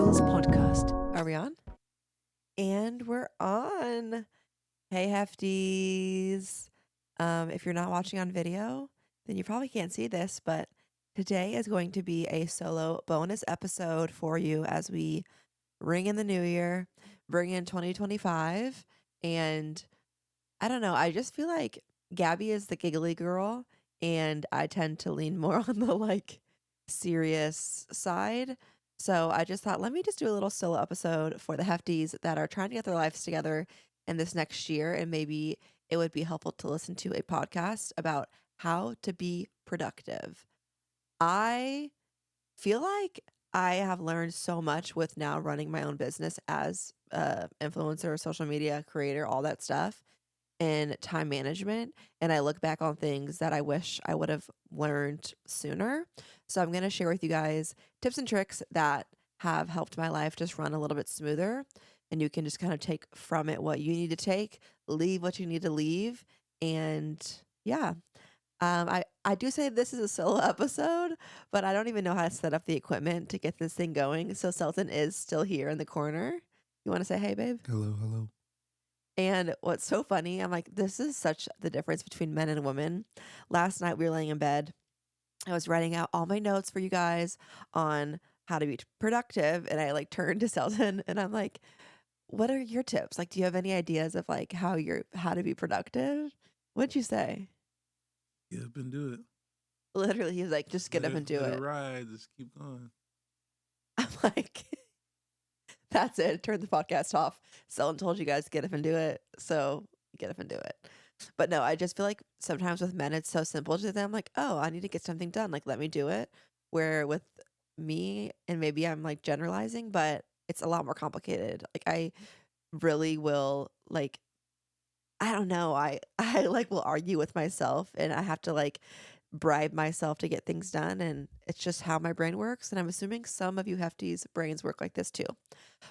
Gehls podcast. Are we on? And we're on. Hey, Hefties. If you're not watching on video, then you probably can't see this, but today is going to be a solo bonus episode for you as we ring in the new year, bring in 2025. And I don't know, I just feel like Gabi is the giggly girl, and I tend to lean more on the serious side. So I just thought, let me just do a little solo episode for the Hefties that are trying to get their lives together in this next year. And maybe it would be helpful to listen to a podcast about how to be productive. I feel like I have learned so much with now running my own business as a influencer, social media creator, all that stuff, and time management. And I look back on things that I wish I would have learned sooner. So I'm going to share with you guys tips and tricks that have helped my life just run a little bit smoother. And you can just kind of take from it what you need to take, leave what you need to leave. And yeah, I do say this is a solo episode, but I don't even know how to set up the equipment to get this thing going. So Selton is still here in the corner. You want to say hey, babe? Hello. And what's so funny, I'm like, this is such the difference between men and women. Last night we were laying in bed. I was writing out all my notes for you guys on how to be productive. And I turned to Selton and I'm like, what are your tips? Like, do you have any ideas of how to be productive? What'd you say? Get up and do it. Literally, he was like, just get up and do let it. Ride, just keep going. I'm like, that's it. Turn the podcast off. Selton told you guys to get up and do it. So get up and do it. But no, I just feel like sometimes with men, it's so simple to them. Like, oh, I need to get something done. Like, let me do it. Where with me, and maybe I'm generalizing, but it's a lot more complicated. Like, I really will I don't know. I will argue with myself, and I have to bribe myself to get things done. And it's just how my brain works. And I'm assuming some of you Hefties' brains work like this too.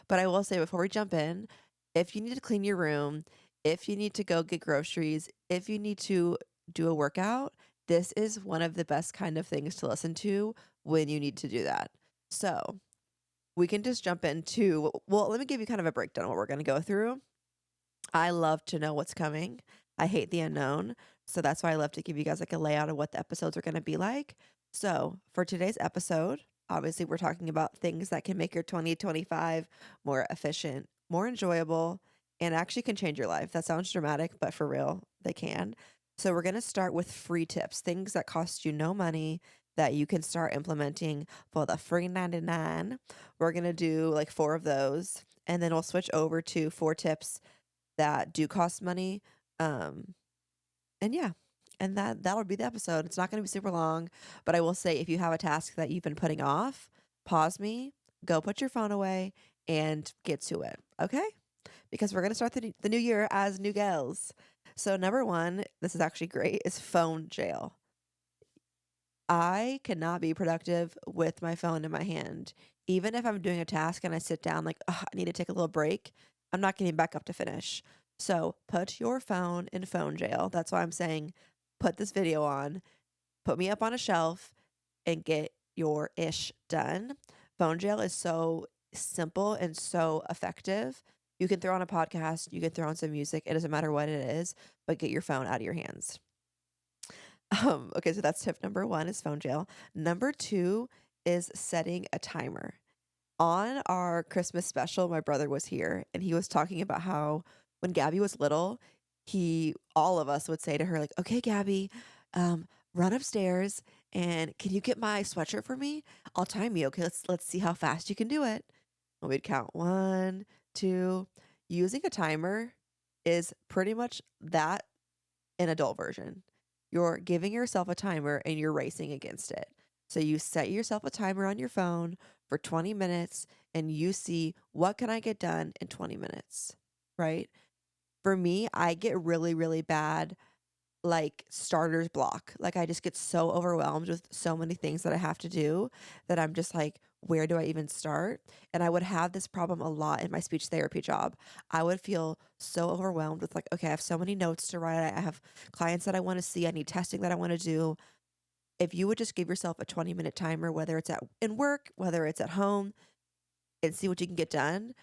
But I will say before we jump in, if you need to clean your room, if you need to go get groceries, if you need to do a workout, this is one of the best kind of things to listen to when you need to do that. So we can just jump into, well, let me give you kind of a breakdown of what we're going to go through. I love to know what's coming. I hate the unknown. So that's why I love to give you guys a layout of what the episodes are going to be like. So for today's episode, obviously we're talking about things that can make your 2025 more efficient, more enjoyable, and actually can change your life. That sounds dramatic, but for real, they can. So we're going to start with free tips, things that cost you no money that you can start implementing for the free 99. We're going to do 4 of those, and then we'll switch over to 4 tips that do cost money. And yeah, and that'll be the episode. It's not going to be super long, but I will say if you have a task that you've been putting off, pause me, go put your phone away, and get to it. Okay? Because we're going to start the new year as new gals. So number 1, this is actually great, is phone jail. I cannot be productive with my phone in my hand. Even if I'm doing a task and I sit down I need to take a little break, I'm not getting back up to finish. So put your phone in phone jail. That's why I'm saying put this video on, put me up on a shelf, and get your ish done. Phone jail is so simple and so effective. You can throw on a podcast, you can throw on some music. It doesn't matter what it is, but get your phone out of your hands. Okay, so that's tip number 1 is phone jail. Number 2 is setting a timer. On our Christmas special, my brother was here and he was talking about how when Gabi was little, all of us would say to her, okay, Gabi, run upstairs and can you get my sweatshirt for me? I'll time you. Okay, let's see how fast you can do it. And we'd count 1, 2. Using a timer is pretty much that in adult version. You're giving yourself a timer and you're racing against it. So you set yourself a timer on your phone for 20 minutes and you see what can I get done in 20 minutes, right? For me, I get really, really bad starter's block. I just get so overwhelmed with so many things that I have to do that I'm just where do I even start? And I would have this problem a lot in my speech therapy job. I would feel so overwhelmed with okay, I have so many notes to write. I have clients that I want to see. I need testing that I want to do. If you would just give yourself a 20-minute timer, whether it's in work, whether it's at home, and see what you can get done.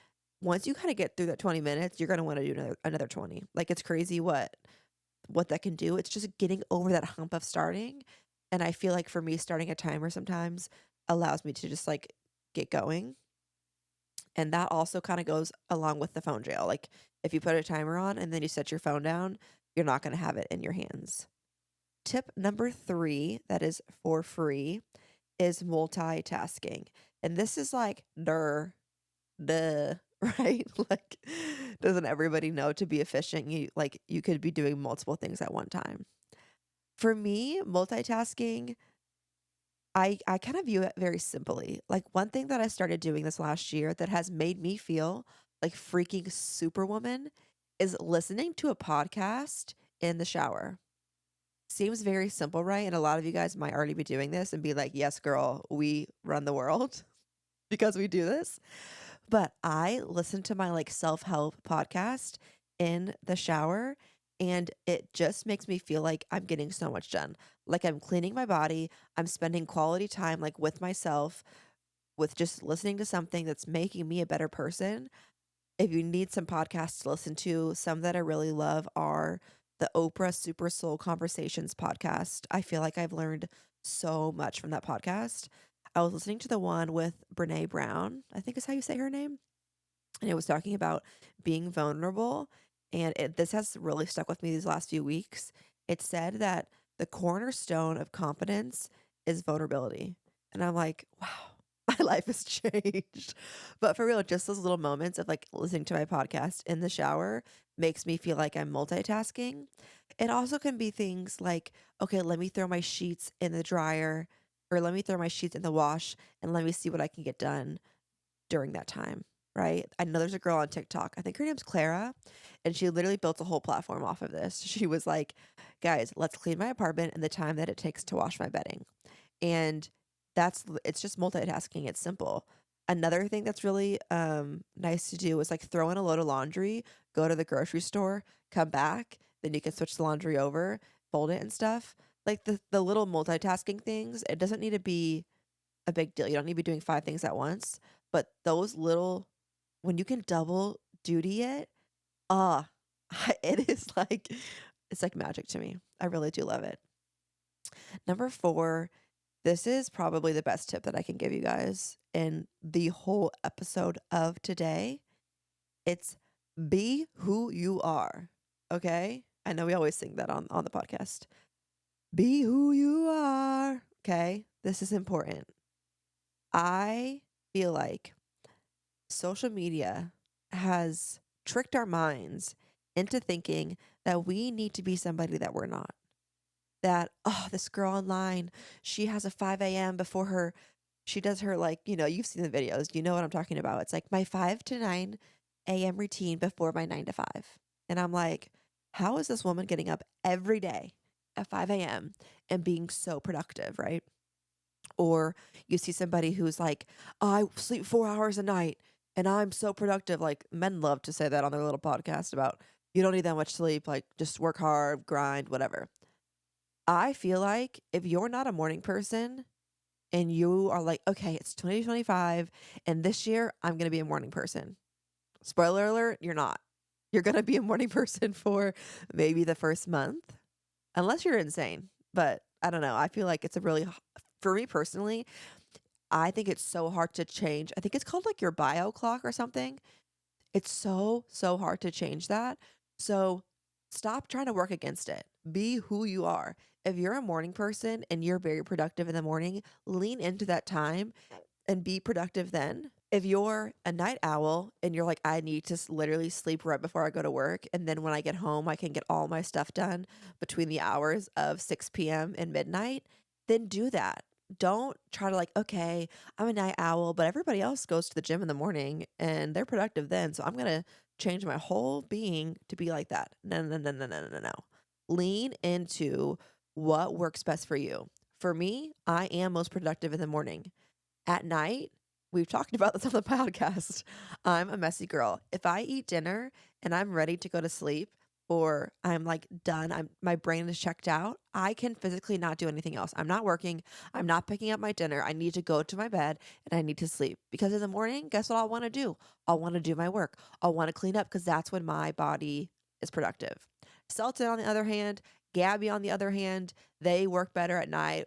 Once you kind of get through that 20 minutes, you're going to want to do another 20. Like it's crazy what that can do. It's just getting over that hump of starting. And I feel like for me, starting a timer sometimes allows me to just like get going. And that also kind of goes along with the phone jail. Like if you put a timer on and then you set your phone down, you're not going to have it in your hands. Tip number 3 that is for free is multitasking. And this is like, duh, right? Like, doesn't everybody know to be efficient? You could be doing multiple things at one time. For me, multitasking, I kind of view it very simply. Like one thing that I started doing this last year that has made me feel like freaking superwoman is listening to a podcast in the shower. Seems very simple, right? And a lot of you guys might already be doing this and be like, yes, girl, we run the world because we do this. But I listen to my like self-help podcast in the shower and it just makes me feel like I'm getting so much done. Like I'm cleaning my body, I'm spending quality time like with myself with just listening to something that's making me a better person. If you need some podcasts to listen to, some that I really love are the Oprah Super Soul Conversations podcast. I feel like I've learned so much from that podcast. I was listening to the one with Brene Brown, I think is how you say her name. And it was talking about being vulnerable. And this has really stuck with me these last few weeks. It said that the cornerstone of confidence is vulnerability. And I'm like, wow, my life has changed. But for real, just those little moments of like listening to my podcast in the shower makes me feel like I'm multitasking. It also can be things like, okay, let me throw my sheets in the dryer or let me throw my sheets in the wash and let me see what I can get done during that time, right? I know there's a girl on TikTok. I think her name's Clara, and she literally built a whole platform off of this. She was like, guys, let's clean my apartment in the time that it takes to wash my bedding. And it's just multitasking. It's simple. Another thing that's really nice to do is like throw in a load of laundry, go to the grocery store, come back, then you can switch the laundry over, fold it and stuff. Like the little multitasking things, it doesn't need to be a big deal. You don't need to be doing 5 things at once, but those little when you can double duty it, ah, it is like it's like magic to me. I really do love it. Number 4, this is probably the best tip that I can give you guys in the whole episode of today. It's be who you are. Okay? I know we always sing that on the podcast. Be who you are. Okay? This is important. I feel like social media has tricked our minds into thinking that we need to be somebody that we're not. That, oh, this girl online, she has a 5 a.m. before she does her, like, you've seen the videos, you know what I'm talking about. It's like my 5 to 9 a.m. routine before my 9 to 5. And I'm like, how is this woman getting up every day at 5 a.m. and being so productive, right? Or you see somebody who's like, oh, I sleep 4 hours a night and I'm so productive. Like men love to say that on their little podcast about you don't need that much sleep, like just work hard, grind, whatever. I feel like if you're not a morning person and you are like, okay, it's 2025 and this year I'm going to be a morning person. Spoiler alert, you're not. You're going to be a morning person for maybe the first month, unless you're insane. But I don't know. I feel like it's for me personally, I think it's so hard to change. I think it's called like your Bioc Clock or something. It's so, so hard to change that. So stop trying to work against it. Be who you are. If you're a morning person and you're very productive in the morning, lean into that time and be productive then. If you're a night owl and you're like, I need to literally sleep right before I go to work, and then when I get home, I can get all my stuff done between the hours of 6 p.m. and midnight, then do that. Don't try to like, okay, I'm a night owl, but everybody else goes to the gym in the morning and they're productive then. So I'm going to change my whole being to be like that. No, no, no, no, no, no, no, no. Lean into what works best for you. For me, I am most productive in the morning. At night, we've talked about this on the podcast. I'm a messy girl. If I eat dinner and I'm ready to go to sleep, or I'm like done, my brain is checked out, I can physically not do anything else. I'm not working, I'm not picking up my dinner. I need to go to my bed and I need to sleep because in the morning, guess what I'll want to do? I'll want to do my work. I'll want to clean up because that's when my body is productive. Sultan on the other hand, Gabby on the other hand, they work better at night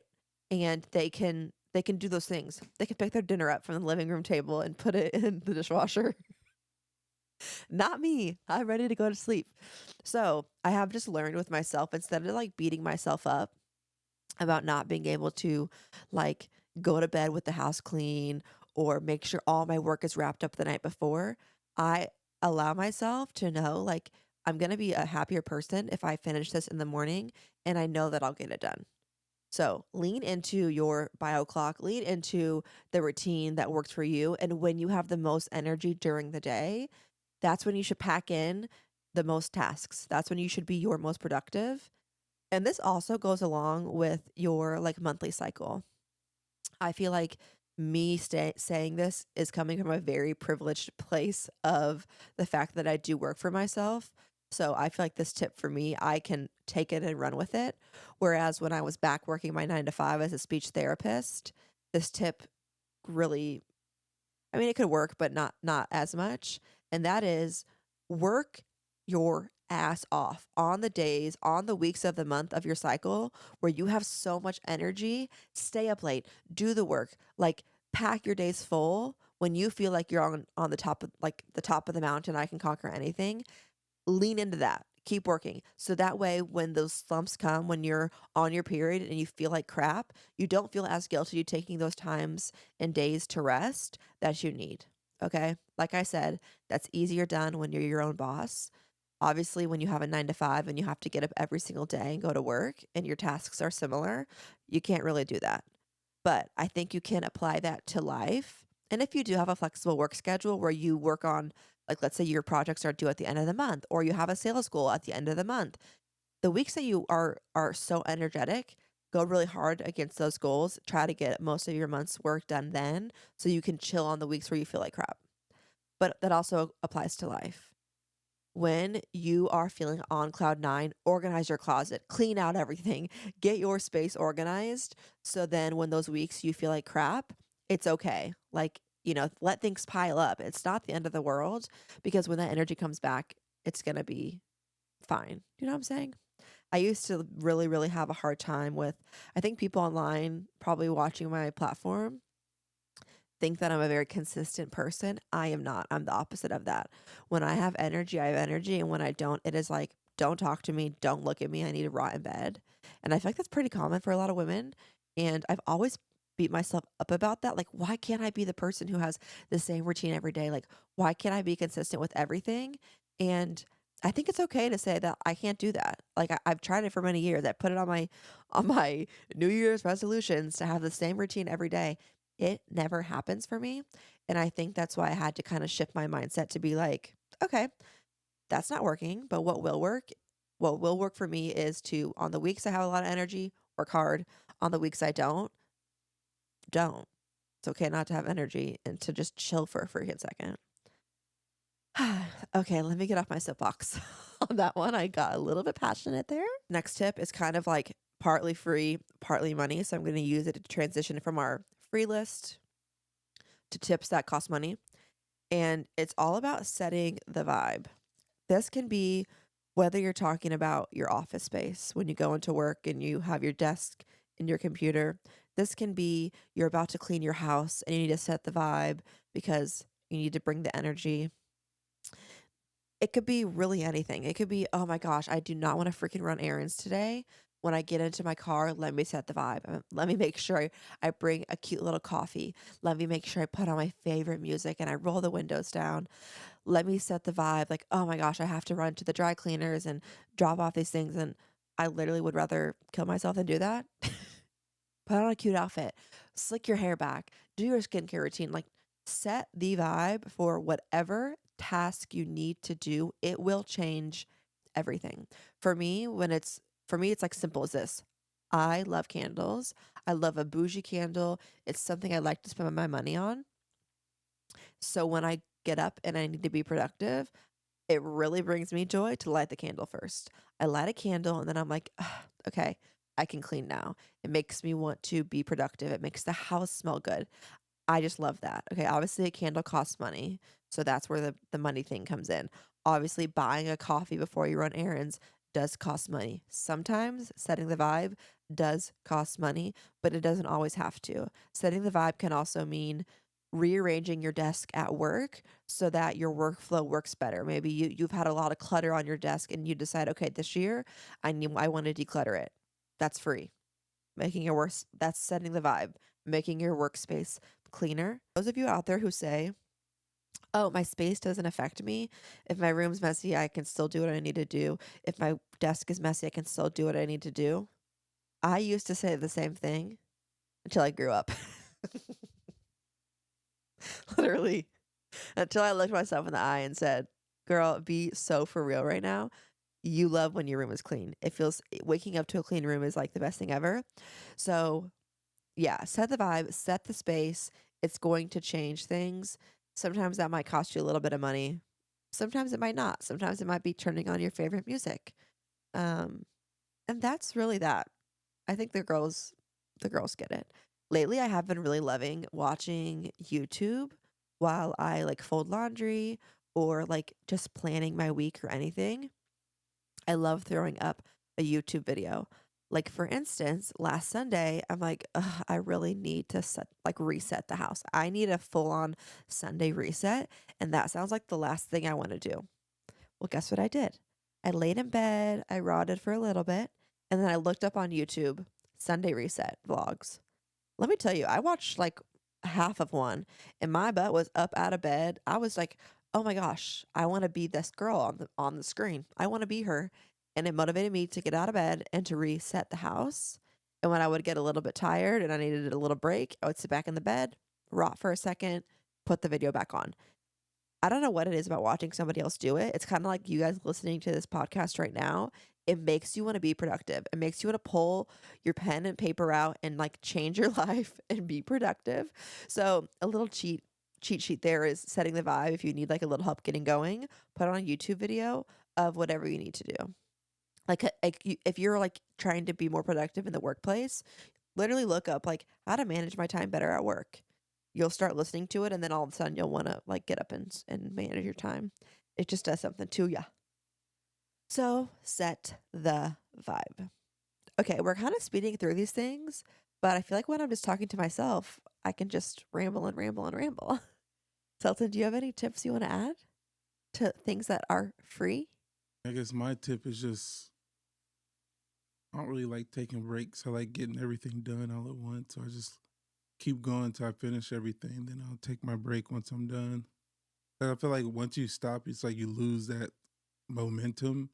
and they can do those things. They can pick their dinner up from the living room table and put it in the dishwasher. Not me. I'm ready to go to sleep. So I have just learned with myself instead of like beating myself up about not being able to like go to bed with the house clean or make sure all my work is wrapped up the night before, I allow myself to know like I'm going to be a happier person if I finish this in the morning and I know that I'll get it done. So lean into your bio clock, lean into the routine that works for you. And when you have the most energy during the day, that's when you should pack in the most tasks. That's when you should be your most productive. And this also goes along with your like monthly cycle. I feel like saying this is coming from a very privileged place of the fact that I do work for myself. So I feel like this tip for me, I can take it and run with it. Whereas when I was back working my 9 to 5 as a speech therapist, this tip really, I mean, it could work, but not as much. And that is work your ass off on the days, on the weeks of the month of your cycle where you have so much energy. Stay up late, do the work, like pack your days full when you feel like you're on the top of like the top of the mountain. I can conquer anything. Lean into that. Keep working. So that way, when those slumps come, when you're on your period and you feel like crap, you don't feel as guilty taking those times and days to rest that you need. Okay. Like I said, that's easier done when you're your own boss. Obviously, when you have a 9 to 5 and you have to get up every single day and go to work and your tasks are similar, you can't really do that. But I think you can apply that to life. And if you do have a flexible work schedule where you work on, like, let's say your projects are due at the end of the month, or you have a sales goal at the end of the month, the weeks that you are so energetic, go really hard against those goals. Try to get most of your month's work done then, so you can chill on the weeks where you feel like crap. But that also applies to life. When you are feeling on cloud nine, organize your closet, clean out everything, get your space organized. So then when those weeks you feel like crap, it's okay. Like, let things pile up. It's not the end of the world because when that energy comes back, it's going to be fine. You know what I'm saying? I used to really, really have a hard time with, I think people online probably watching my platform think that I'm a very consistent person. I am not. I'm the opposite of that. When I have energy, I have energy. And when I don't, it is like, don't talk to me. Don't look at me. I need to rot in bed. And I feel like that's pretty common for a lot of women. And I've always beat myself up about that. Like, why can't I be the person who has the same routine every day? Like, why can't I be consistent with everything? And I think it's okay to say that I can't do that. Like I've tried it for many years. I put it on my New Year's resolutions to have the same routine every day. It never happens for me. And I think that's why I had to kind of shift my mindset to be like, okay, that's not working, but what will work? What will work for me is to, on the weeks I have a lot of energy, work hard. On the weeks I don't. It's okay not to have energy and to just chill for a freaking second. Okay, let me get off my soapbox on that one. I got a little bit passionate there. Next tip is kind of like partly free, partly money. So I'm going to use it to transition from our free list to tips that cost money. And it's all about setting the vibe. This can be whether you're talking about your office space when you go into work and you have your desk and your computer. This can be you're about to clean your house and you need to set the vibe because you need to bring the energy. It could be really anything. It could be, oh my gosh, I do not want to freaking run errands today. When I get into my car, let me set the vibe. Let me make sure I bring a cute little coffee. Let me make sure I put on my favorite music and I roll the windows down. Let me set the vibe. Like, oh my gosh, I have to run to the dry cleaners and drop off these things. And I literally would rather kill myself than do that. Put on a cute outfit, slick your hair back, do your skincare routine. Like, set the vibe for whatever task you need to do. It will change everything. For me, it's like simple as this. I love candles. I love a bougie candle. It's something I like to spend my money on. So when I get up and I need to be productive, It really brings me joy to light the candle first. I light a candle and then I'm like, "Ugh, okay, I can clean now. It makes me want to be productive. It makes the house smell good. I just love that. Okay, obviously a candle costs money, so that's where the money thing comes in. Obviously, buying a coffee before you run errands does cost money. Sometimes setting the vibe does cost money, but it doesn't always have to. Setting the vibe can also mean rearranging your desk at work so that your workflow works better. Maybe you've had a lot of clutter on your desk and you decide, okay, this year I want to declutter it. That's free. Making your work That's setting the vibe, making your workspace cleaner. Those of you out there who say, "Oh, my space doesn't affect me. If my room's messy, I can still do what I need to do. If my desk is messy, I can still do what I need to do." I used to say the same thing until I grew up. Literally, until I looked myself in the eye and said, "Girl, be so for real right now. You love when your room is clean. It feels Waking up to a clean room is like the best thing ever." So, yeah, set the vibe, set the space. It's going to change things. Sometimes that might cost you a little bit of money. Sometimes it might not. Sometimes it might be turning on your favorite music. Um, and that's really that. I think the girls get it. Lately I have been really loving watching YouTube while I like fold laundry or like just planning my week or anything. I love throwing up a YouTube video. Like for instance, last Sunday, I'm like, "Ugh, I really need to reset the house. I need a full on Sunday reset." And that sounds like the last thing I want to do. Well, guess what I did? I laid in bed, I rotted for a little bit, and then I looked up on YouTube Sunday reset vlogs. Let me tell you, I watched like half of one and my butt was up out of bed. I was like, "Oh my gosh, I want to be this girl on the screen. I want to be her." And it motivated me to get out of bed and to reset the house. And when I would get a little bit tired and I needed a little break, I would sit back in the bed, rot for a second, put the video back on. I don't know what it is about watching somebody else do it. It's kind of like you guys listening to this podcast right now. It makes you want to be productive. It makes you want to pull your pen and paper out and like change your life and be productive. So, a little cheat sheet there is setting the vibe. If you need like a little help getting going, put on a YouTube video of whatever you need to do. If you're like trying to be more productive in the workplace, literally look up like how to manage my time better at work. You'll start listening to it and then all of a sudden you'll want to like get up and manage your time. It just does something to ya. So set the vibe. Okay, we're kind of speeding through these things, but I feel like when I'm just talking to myself, I can just ramble and ramble and ramble. Selton, do you have any tips you want to add to things that are free? I guess my tip is just I don't really like taking breaks. I like getting everything done all at once. So I just keep going till I finish everything. Then I'll take my break once I'm done. I feel like once you stop, it's like you lose that momentum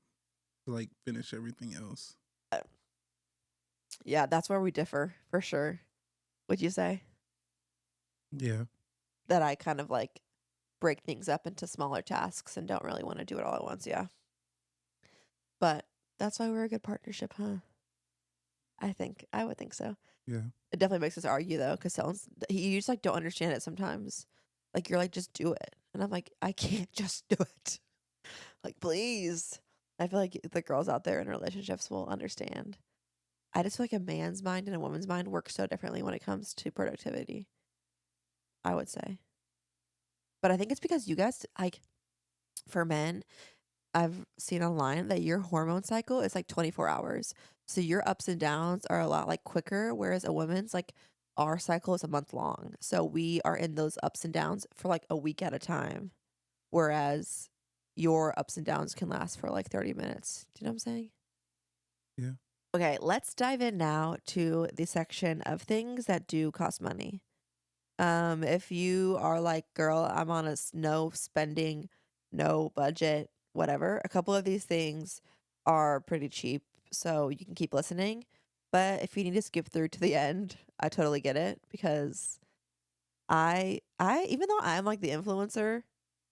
to like finish everything else. Yeah, that's where we differ for sure. Would you say Yeah. that I kind of like break things up into smaller tasks and don't really want to do it all at once? Yeah. But that's why we're a good partnership, huh? I would think so. Yeah. It definitely makes us argue though, because you just like don't understand it sometimes. Like you're like, just do it, and I'm like, I can't just do it. Like please. I feel like the girls out there in relationships will understand. I just feel like a man's mind and a woman's mind work so differently when it comes to productivity. I would say, but I think it's because you guys like for men, I've seen online that your hormone cycle is like 24 hours. So your ups and downs are a lot like quicker, whereas a woman's like our cycle is a month long. So we are in those ups and downs for like a week at a time, whereas your ups and downs can last for like 30 minutes. Do you know what I'm saying? Yeah. Okay, let's dive in now to the section of things that do cost money. If you are like, "Girl, I'm on no spending, no budget, whatever," a couple of these things are pretty cheap, so you can keep listening. But if you need to skip through to the end, I totally get it because I even though I'm like the influencer,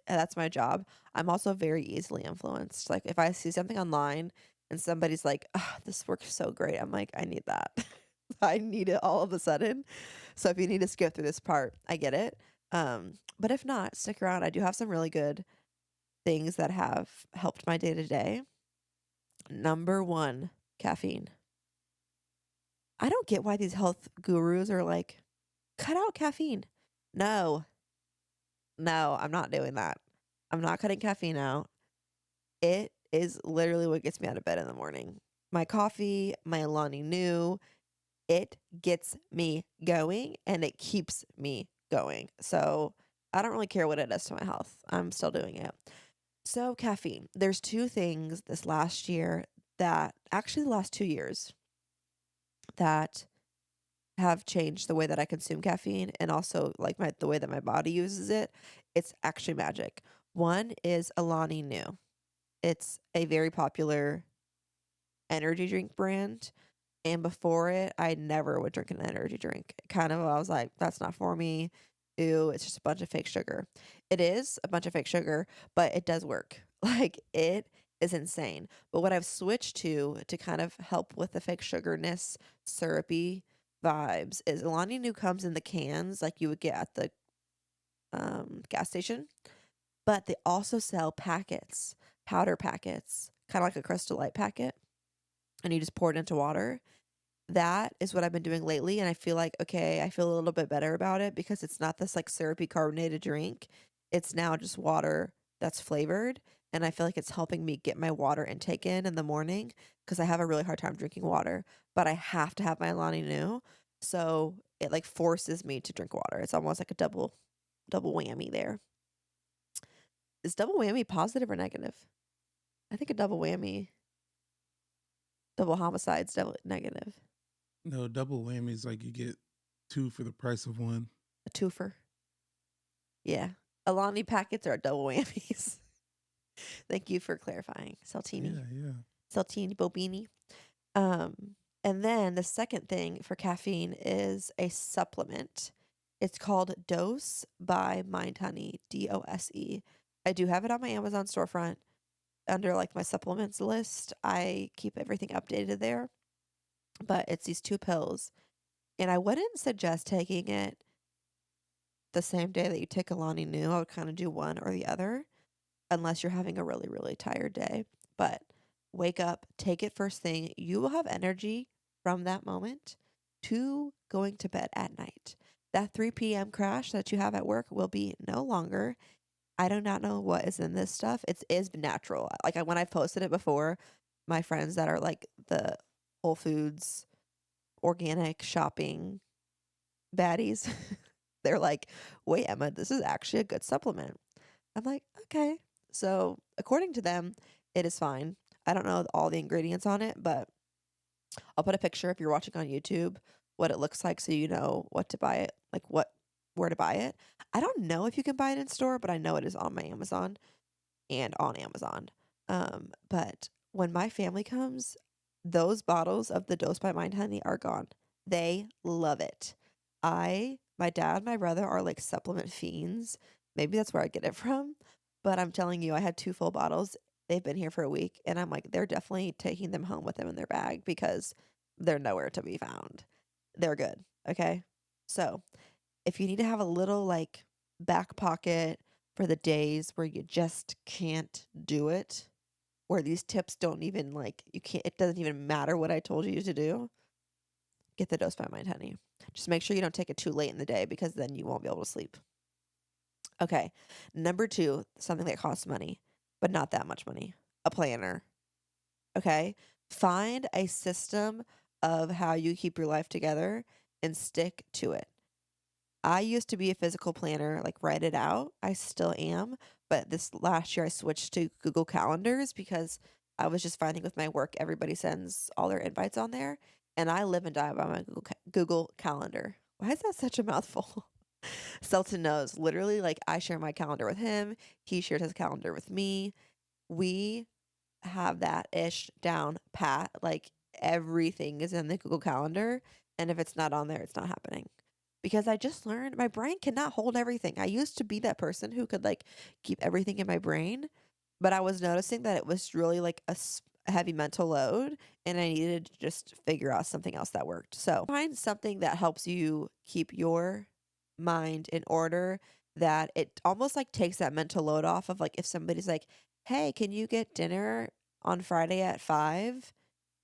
and that's my job, I'm also very easily influenced. Like if I see something online and somebody's like, "Ah, this works so great," I'm like, I need that. I need it all of a sudden. So if you need to skip through this part, I get it. But if not, stick around. I do have some really good things that have helped my day to day. Number one, caffeine. I don't get why these health gurus are like, cut out caffeine. No, no, I'm not doing that. I'm not cutting caffeine out. It is literally what gets me out of bed in the morning. My coffee, my Alani Nu, it gets me going and it keeps me going. So I don't really care what it does to my health. I'm still doing it. So, caffeine. There's two things this last year that actually the last 2 years that have changed the way that I consume caffeine and also like the way that my body uses it. It's actually magic. One is Alani Nu. It's a very popular energy drink brand. And before it, I never would drink an energy drink. Kind of, I was like, that's not for me. Ew, it's just a bunch of fake sugar. It is a bunch of fake sugar, but it does work. Like, it is insane. But what I've switched to kind of help with the fake sugarness, syrupy vibes is Alani Nu comes in the cans like you would get at the gas station, but they also sell packets, powder packets, kind of like a Crystal Light packet, and you just pour it into water. That is what I've been doing lately, and I feel like, okay, I feel a little bit better about it because it's not this, like, syrupy carbonated drink. It's now just water that's flavored, and I feel like it's helping me get my water intake in the morning because I have a really hard time drinking water, but I have to have my Alani Nu, so it, like, forces me to drink water. It's almost like a double whammy there. Is double whammy positive or negative? I think a double whammy double homicide's double negative. No, double whammies like you get two for the price of one. A twofer. Yeah. Alani packets are double whammies. Thank you for clarifying, Saltini. Yeah, yeah. Saltini Bobini. And then the second thing for caffeine is a supplement. It's called Dose by Mind Honey, DOSE. I do have it on my Amazon storefront under like my supplements list. I keep everything updated there. But it's these 2 pills. And I wouldn't suggest taking it the same day that you take Alani Nu. I would kind of do one or the other unless you're having a really, really tired day. But wake up, take it first thing. You will have energy from that moment to going to bed at night. That 3 p.m. crash that you have at work will be no longer. I do not know what is in this stuff. It is natural. Like when I've posted it before, my friends that are like the Whole Foods organic shopping baddies, they're like, wait, Emma, this is actually a good supplement. I'm like, okay. So according to them, it is fine. I don't know all the ingredients on it, but I'll put a picture if you're watching on YouTube, what it looks like so you know what to buy it, like where to buy it. I don't know if you can buy it in store, but I know it is on my Amazon and on Amazon. But when my family comes, those bottles of the Dose by Mind Honey are gone. They love it. My dad, my brother are like supplement fiends. Maybe that's where I get it from. But I'm telling you, I had 2 full bottles. They've been here for a week. And I'm like, they're definitely taking them home with them in their bag because they're nowhere to be found. They're good. Okay. So if you need to have a little like back pocket for the days where you just can't do it, where these tips don't even like, you can't, it doesn't even matter what I told you to do, get the Dose by Mind Honey. Just make sure you don't take it too late in the day because then you won't be able to sleep. Okay. Number 2, something that costs money, but not that much money. A planner. Okay. Find a system of how you keep your life together and stick to it. I used to be a physical planner, like write it out. I still am. But this last year I switched to Google Calendars because I was just finding with my work, everybody sends all their invites on there. And I live and die by my Google Calendar. Why is that such a mouthful? Selton knows. Literally, like I share my calendar with him. He shares his calendar with me. We have that ish down pat. Like everything is in the Google Calendar. And if it's not on there, it's not happening. Because I just learned my brain cannot hold everything. I used to be that person who could like keep everything in my brain, but I was noticing that it was really like a heavy mental load and I needed to just figure out something else that worked. So find something that helps you keep your mind in order that it almost like takes that mental load off of like if somebody's like, "Hey, can you get dinner on Friday at 5?"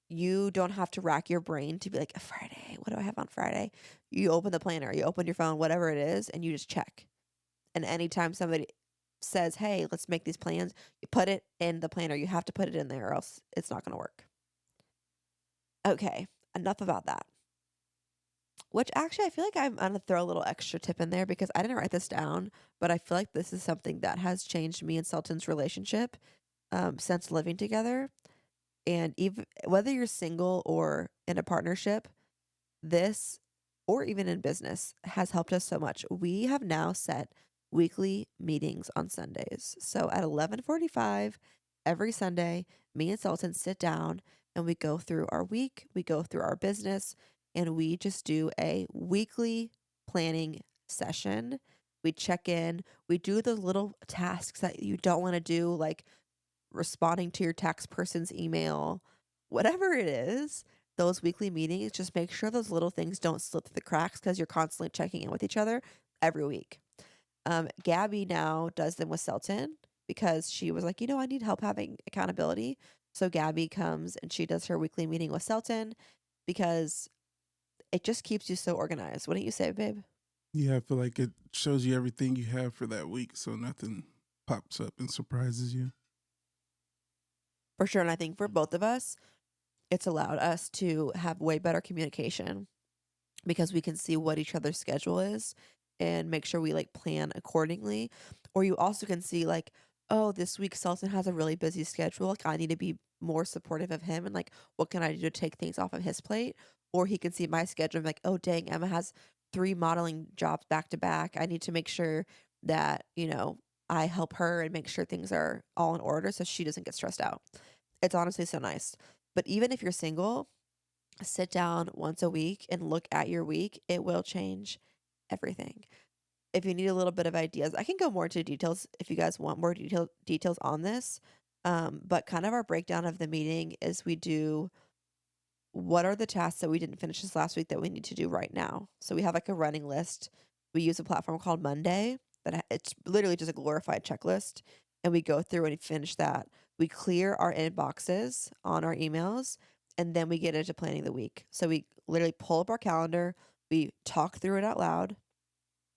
You don't have to rack your brain to be like, "Friday, what do I have on Friday?" You open the planner, you open your phone, whatever it is, and you just check. And anytime somebody says, "Hey, let's make these plans," you put it in the planner. You have to put it in there or else it's not going to work. Okay, enough about that. Which actually, I feel like I'm gonna throw a little extra tip in there because I didn't write this down, but I feel like this is something that has changed me and Sultan's relationship since living together. And even whether you're single or in a partnership, this or even in business has helped us so much. We have now set weekly meetings on Sundays. So at 11:45 every Sunday, me and Sultan sit down and we go through our week, we go through our business, and we just do a weekly planning session. We check in, we do the little tasks that you don't want to do, like responding to your tax person's email, whatever it is, those weekly meetings, just make sure those little things don't slip through the cracks because you're constantly checking in with each other every week. Gabi now does them with Selton because she was like, I need help having accountability. So Gabi comes and she does her weekly meeting with Selton because it just keeps you so organized. Wouldn't you say, babe? Yeah, I feel like it shows you everything you have for that week, so nothing pops up and surprises you. For sure. And I think for both of us, it's allowed us to have way better communication because we can see what each other's schedule is and make sure we like plan accordingly. Or you also can see like, oh, this week Sultan has a really busy schedule. Like I need to be more supportive of him and like what can I do to take things off of his plate? Or he can see my schedule and be like, oh dang, Emma has 3 modeling jobs back to back. I need to make sure that, I help her and make sure things are all in order so she doesn't get stressed out. It's honestly so nice. But even if you're single, sit down once a week and look at your week. It will change everything. If you need a little bit of ideas, I can go more into details if you guys want more details on this. But kind of our breakdown of the meeting is we do what are the tasks that we didn't finish this last week that we need to do right now. So we have like a running list. We use a platform called Monday it's literally just a glorified checklist, and we go through and finish that. We clear our inboxes on our emails, and then we get into planning the week. So we literally pull up our calendar, we talk through it out loud,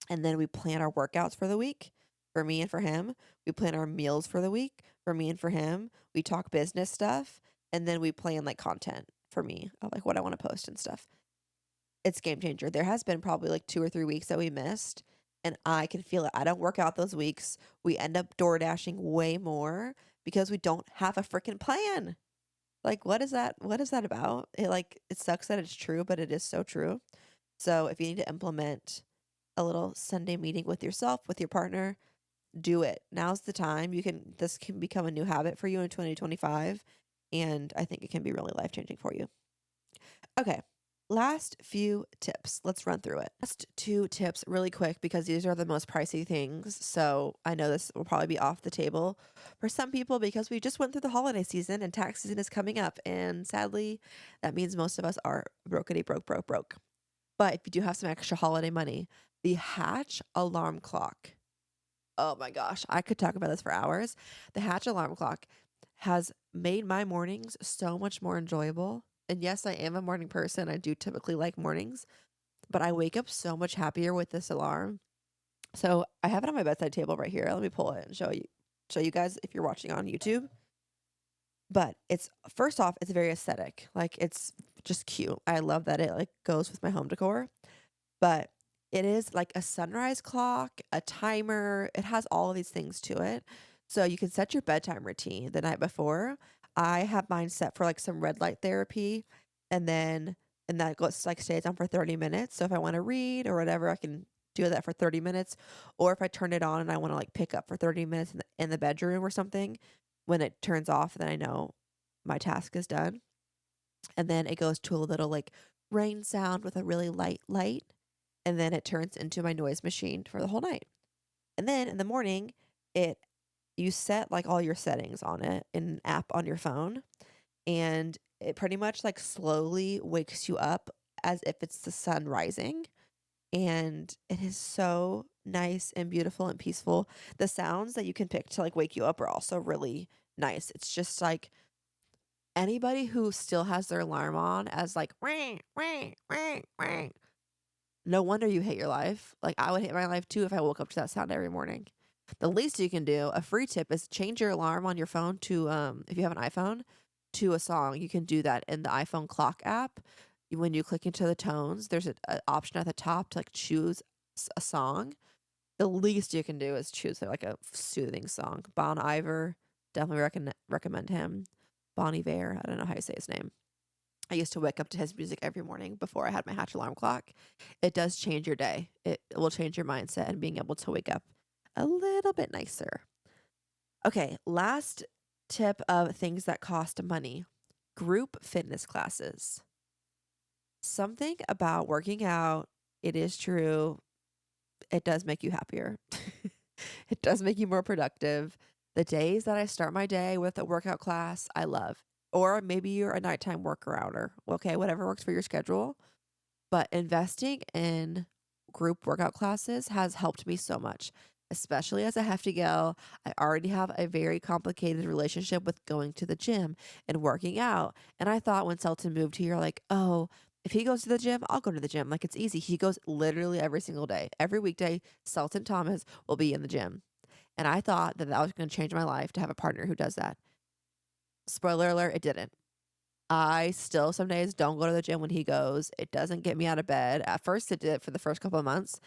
and then we plan our workouts for the week for me and for him. We plan our meals for the week for me and for him. We talk business stuff, and then we plan like content for me of like what I want to post and stuff. It's game changer. There has been probably like 2 or 3 weeks that we missed, and I can feel it. I don't work out those weeks. We end up door dashing way more because we don't have a freaking plan. Like, what is that? What is that about? It sucks that it's true, but it is so true. So if you need to implement a little Sunday meeting with yourself, with your partner, do it. Now's the time. This can become a new habit for you in 2025, and I think it can be really life changing for you. Okay. Last few tips. Let's run through it. Last 2 tips really quick because these are the most pricey things. So I know this will probably be off the table for some people because we just went through the holiday season and tax season is coming up. And sadly, that means most of us are brokety broke. But if you do have some extra holiday money, the Hatch alarm clock. Oh my gosh, I could talk about this for hours. The Hatch alarm clock has made my mornings so much more enjoyable. And yes, I am a morning person. I do typically like mornings, but I wake up so much happier with this alarm. So I have it on my bedside table right here. Let me pull it and show you guys if you're watching on YouTube. But it's first off, it's very aesthetic. Like it's just cute. I love that it like goes with my home decor. But it is like a sunrise clock, a timer. It has all of these things to it. So you can set your bedtime routine the night before. I have mine set for like some red light therapy, and then and that goes like stays on for 30 minutes. So if I want to read or whatever, I can do that for 30 minutes. Or if I turn it on and I want to like pick up for 30 minutes in the bedroom or something, when it turns off, then I know my task is done. And then it goes to a little like rain sound with a really light light, and then it turns into my noise machine for the whole night. And then in the morning, it you set like all your settings on it in an app on your phone, and it pretty much like slowly wakes you up as if it's the sun rising, and it is so nice and beautiful and peaceful. The sounds that you can pick to like wake you up are also really nice. It's just like anybody who still has their alarm on as like "Wah, wah, wah, wah," no wonder you hate your life. Like I would hate my life too if I woke up to that sound every morning. The least you can do, a free tip, is change your alarm on your phone to if you have an iPhone, to a song. You can do that in the iPhone clock app. When you click into the tones, there's a option at the top to like choose a song. The least you can do is choose like a soothing song. Bon Iver, definitely recommend him. Bon Iver, I don't know how you say his name. I used to wake up to his music every morning before I had my Hatch alarm clock. It does change your day. It will change your mindset and being able to wake up a little bit nicer. Okay, last tip of things that cost money: group fitness classes. Something about working out, it is true, it does make you happier. It does make you more productive. The days that I start my day with a workout class, I love. Or maybe you're a nighttime worker-outer. Okay, whatever works for your schedule. But investing in group workout classes has helped me so much, especially as a hefty gal. I already have a very complicated relationship with going to the gym and working out. And I thought when Selton moved here, like, oh, if he goes to the gym, I'll go to the gym. Like, it's easy. He goes literally every single day. Every weekday, Selton Thomas will be in the gym. And I thought that that was going to change my life to have a partner who does that. Spoiler alert, it didn't. I still some days don't go to the gym when he goes. It doesn't get me out of bed. At first, it did for the first couple of months.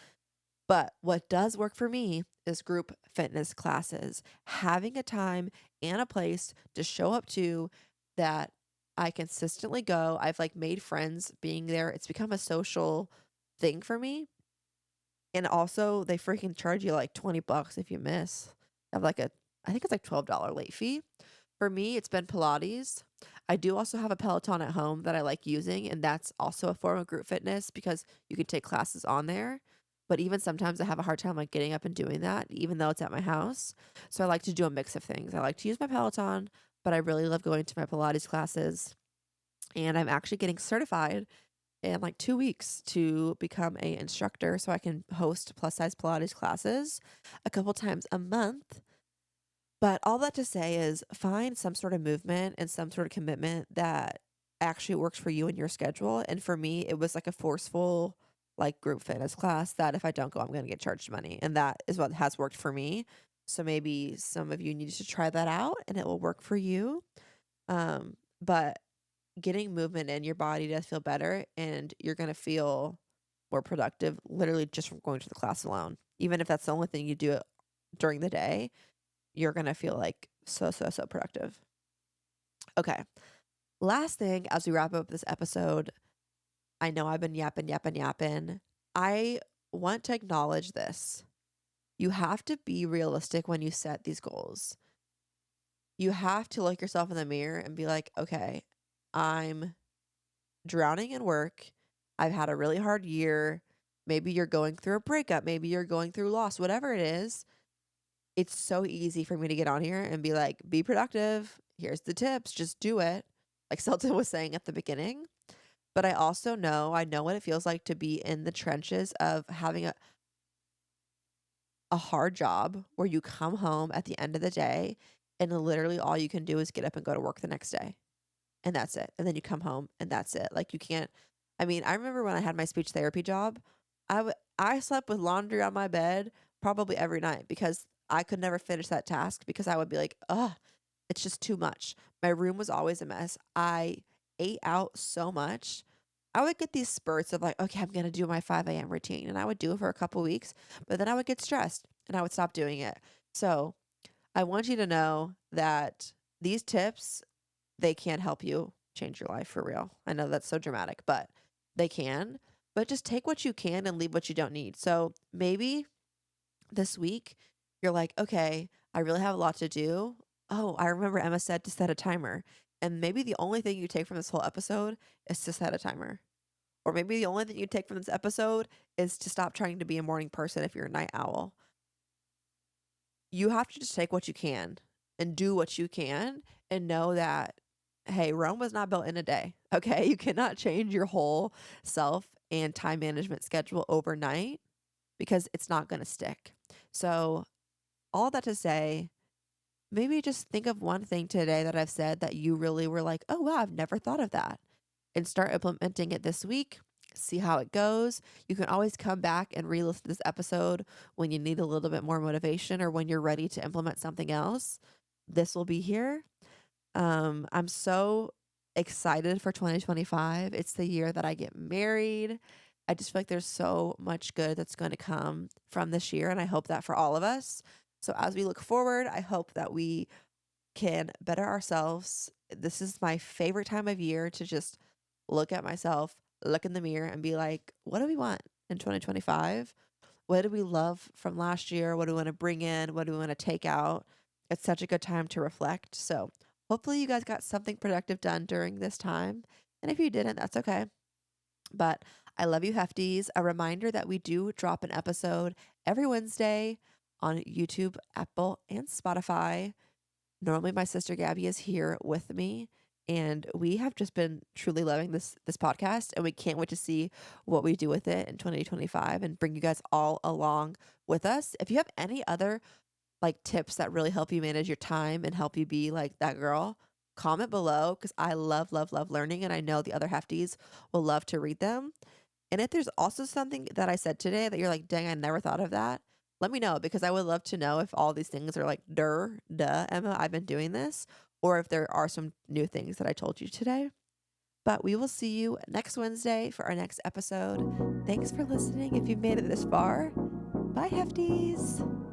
But what does work for me is group fitness classes. Having a time and a place to show up to that I consistently go. I've like made friends being there. It's become a social thing for me. And also, they freaking charge you like $20 if you miss. Have like I think it's like $12 late fee. For me, it's been Pilates. I do also have a Peloton at home that I like using, and that's also a form of group fitness because you can take classes on there. But even sometimes I have a hard time like getting up and doing that, even though it's at my house. So I like to do a mix of things. I like to use my Peloton, but I really love going to my Pilates classes. And I'm actually getting certified in like 2 weeks to become a instructor so I can host plus size Pilates classes a couple times a month. But all that to say is find some sort of movement and some sort of commitment that actually works for you and your schedule. And for me, it was like a forceful like group fitness class that if I don't go, I'm going to get charged money. And that is what has worked for me. So maybe some of you need to try that out and it will work for you. But getting movement in your body does feel better and you're going to feel more productive literally just from going to the class alone. Even if that's the only thing you do during the day, you're going to feel like so productive. Okay. Last thing as we wrap up this episode, I know I've been yapping. I want to acknowledge this. You have to be realistic when you set these goals. You have to look yourself in the mirror and be like, okay, I'm drowning in work. I've had a really hard year. Maybe you're going through a breakup. Maybe you're going through loss, whatever it is. It's so easy for me to get on here and be like, be productive. Here's the tips. Just do it. Like Selton was saying at the beginning. But I also I know what it feels like to be in the trenches of having a hard job where you come home at the end of the day and literally all you can do is get up and go to work the next day. And that's it. And then you come home and that's it. Like you can't, I mean, I remember when I had my speech therapy job, I slept with laundry on my bed probably every night because I could never finish that task because I would be like, ugh, it's just too much. My room was always a mess. I ate out so much. I would get these spurts of like, okay, I'm going to do my 5 a.m. routine. And I would do it for a couple weeks, but then I would get stressed and I would stop doing it. So I want you to know that these tips, they can help you change your life for real. I know that's so dramatic, but they can. But just take what you can and leave what you don't need. So maybe this week you're like, okay, I really have a lot to do. Oh, I remember Emma said to set a timer. And maybe the only thing you take from this whole episode is to set a timer. Or maybe the only thing you take from this episode is to stop trying to be a morning person if you're a night owl. You have to just take what you can and do what you can and know that, hey, Rome was not built in a day. Okay. You cannot change your whole self and time management schedule overnight. because it's not going to stick. So, all that to say, maybe just think of one thing today that I've said that you really were like, oh, wow, I've never thought of that. And start implementing it this week. See how it goes. You can always come back and re listen to this episode when you need a little bit more motivation or when you're ready to implement something else. This will be here. I'm so excited for 2025. It's the year that I get married. I just feel like there's so much good that's going to come from this year. And I hope that for all of us. So as we look forward, I hope that we can better ourselves. This is my favorite time of year to just look at myself, look in the mirror, and be like, what do we want in 2025? What do we love from last year? What do we want to bring in? What do we want to take out? It's such a good time to reflect. So, hopefully, you guys got something productive done during this time. And if you didn't, that's okay. But I love you, Hefties. A reminder that we do drop an episode every Wednesday on YouTube, Apple, and Spotify. Normally, my sister Gabi is here with me, and we have just been truly loving this podcast, and we can't wait to see what we do with it in 2025 and bring you guys all along with us. If you have any other like tips that really help you manage your time and help you be like that girl, comment below because I love, love, love learning, and I know the other Hefties will love to read them. And if there's also something that I said today that you're like, dang, I never thought of that, let me know because I would love to know if all these things are like, duh, Emma, I've been doing this, or if there are some new things that I told you today. But we will see you next Wednesday for our next episode. Thanks for listening if you've made it this far. Bye, Hefties.